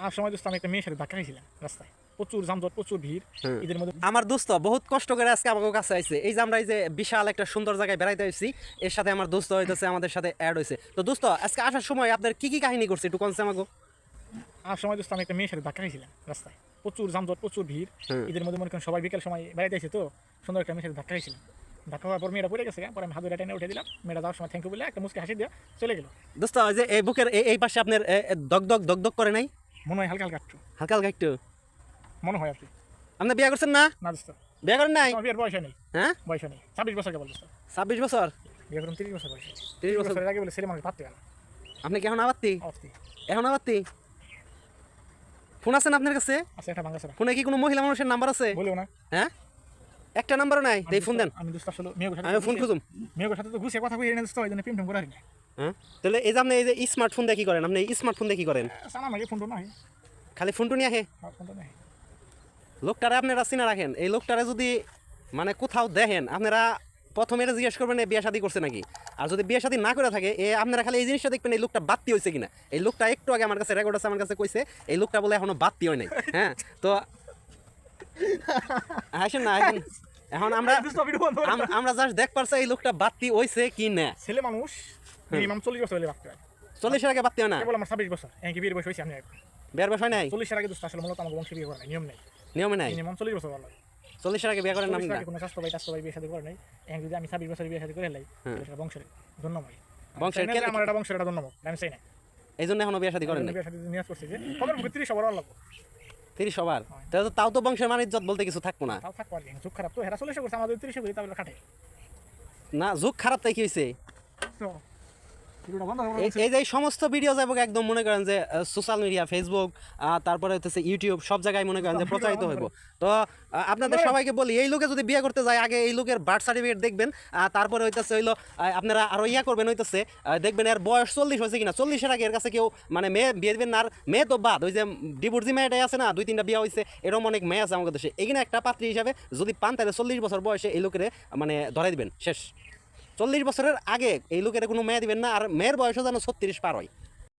আর সময় দোস্ত আমি একটা মেয়ের সাথে ধাক্কা খাইছিলাম রাস্তায়, প্রচুর যানজট, প্রচুর ভিড় এদের মধ্যে। আমার দোস্ত বহুত কষ্ট করে আজকে আমার কাছে আইছে। এই যে আমরা এই যে বিশাল একটা সুন্দর জায়গায় বেড়াইতে আইছি, এর সাথে আমার দোস্ত হইতেছে, আমাদের সাথে অ্যাড হয়েছে। তো দোস্ত আজকে আসার সময় আপনার কি কি কাহিনী করছে একটু কনসে আমাকে। আর সময় দোস্ত আমি একটা মেয়ের সাথে ধাক্কা খাইছিলাম রাস্তায়, প্রচুর যানজট, প্রচুর ভিড় এদের মধ্যে। মনে করেন সবাই বিকেল সময় বেড়াইতে আসে, তো সুন্দর একটা মেয়ের সাথে ধাক্কা খাইছিলাম। ধাক্কা হওয়ার পর মেয়েটা পড়ে গেছে, পরে আমি হাত ধরে টেনে উঠে দিলাম। মেয়েটা যাওয়ার সময় থ্যাংক ইউ বলে একটা মুসকে হাসি দিয়ে চলে গেল। দোস্ত ওই যে এই বুকের এই পাশে আপনার দগ দগ দগ দগ করে নাই? মনে হয় হালকা হালকা একটু, হালকা হালকা একটু মনে হয় আর কি। আপনি বিয়ে করছেন না? না দোস্ত, বিয়ে করেন নাই? আমার বিয়ের বয়স নেই। হ্যাঁ, বয়স নেই, 26 বছর কেবল দোস্ত। 26 বছর? বিয়ে করুন 30 বছর বয়স। 30 বছর বছরের আগে বলে ছেলে মানুষ ভাবতে গেল। আপনি কি এখন আবাত্তি? অবস্থি এখন আবাত্তি? ফোন আছে না আপনার কাছে? আছে, একটা ভাঙা ছাড়া ফোনে কি কোনো মহিলা মানুষের নাম্বার আছে? বলেও না। হ্যাঁ, একটা নাম্বারও নাই। এই ফোন দেন, আমি দোস্ত আসলে মেয়ের সাথে, আমি ফোন খুঁজুম। মেয়ের সাথে তো ঘুষে কথা কই না দোস্ত, ওই জন্য প্রেম করে না। হ্যাঁ, তাহলে এই যে আপনি এই যে স্মার্টফোন দিয়ে কি করেন? আপনি এই স্মার্টফোন দিয়ে কি করেন? সানা মাগে ফোন তো নাই, খালি ফোনটো নিয়ে আহে। ফোন তো নাই। লোকটারে আপনারা চিনা রাখেন। এই লোকটারে যদি মানে কোথাও দেখেন, আপনারা প্রথমে এটা জিজ্ঞেস করবেন বিয়ে শাদী করছে নাকি। আর যদি বিয়ে শাদী না করে থাকে, আপনারা খালি এই জিনিসটা দেখবেন, এই লোকটা বাত্তি হয়েছে কিনা। এই লোকটা একটু আগে আমার কাছে রেকর্ড আছে, আমার কাছে কইছে এই লোকটা বলে এখনো বাত্তি হয় নাই। হ্যাঁ, তো আসেন না, এখন আমরা জাস্ট দেখ পারছি এই লোকটা বাত্তি হইছে কি না। ছেলে মানুষ মিনিমাম 40 বছর হলে বাঁচতে হয়। 40-এর আগে বাত্তি হয় না? কেবল আমার 26 বছর, এমনকি বিয়ের বয়স হয়েছে আমি এখন। বিয়ের বয়স হয় নাই? 40 এর আগে দোস্ত আসলে মূলত আমার বংশে বিয়ে করা নাই, নিয়ম নেই। নিয়মে নাই? মিনিমাম 40 বছর বলা। 40-এর আগে বিয়ে করেন না? 40 এর আগে কোনো স্বাস্থ্য ভাই বিয়ে শাদী করে নাই। এখন যদি আমি 26 বছর বিয়ে শাদী করে লাই, তাহলে সেটা বংশের ধন্যময়। বংশের আমার এটা বংশের একটা ধন্যময়, আমি চাই না। এই জন্য এখনো বিয়ে শাদী করেন না? বিয়ে শাদী নিয়াজ করছি যে কবে 30 সবার লাগবে। 30 সবার? তাও তো বংশের মান ইজ্জত বলতে কিছু থাকবো না। তাও থাকবো আর কি, যুগ খারাপ তো, হেরা 40 করছে, আমাদের 30 করি তাহলে খাটে না, যুগ খারাপ তাই কি হয়েছে? তো ভিডিওটা বন্ধ করবো। এই যে এই সমস্ত ভিডিও যাবো একদম মনে করেন যে সোশ্যাল মিডিয়া, ফেসবুক, তারপরে হচ্ছে ইউটিউব, সব জায়গায় মনে করেন যে প্রচারিত হইব। তো আপনাদের সবাইকে বলি, এই লোকে যদি বিয়ে করতে যায়, আগে এই লোকের বার্থ সার্টিফিকেট দেখবেন। তারপরে হইতেছে হইলো আপনারা আরো করবেন, হইতেছে দেখবেন এর বয়স 40 হয়েছে কিনা। 40-এর আগে এর কাছে কেউ মানে মেয়ে বিয়ে দেবেন না। আর মেয়ে তো বাদ, ওই যে ডিভোর্সি মেয়েটাই আছে না, 2-3টা বিয়ে হয়েছে, এরকম অনেক মেয়ে আছে আমাদের দেশে। এখানে একটা পাত্রী হিসাবে যদি পান, তাহলে 40 বছর বয়সে এই লোকের মানে ধরাই দিবেন, শেষ। 40 বছরের আগে এই লোকের কোনো মেয়ে দিবেন না। আর মেয়ের বয়সও যেন 36 পার হয়।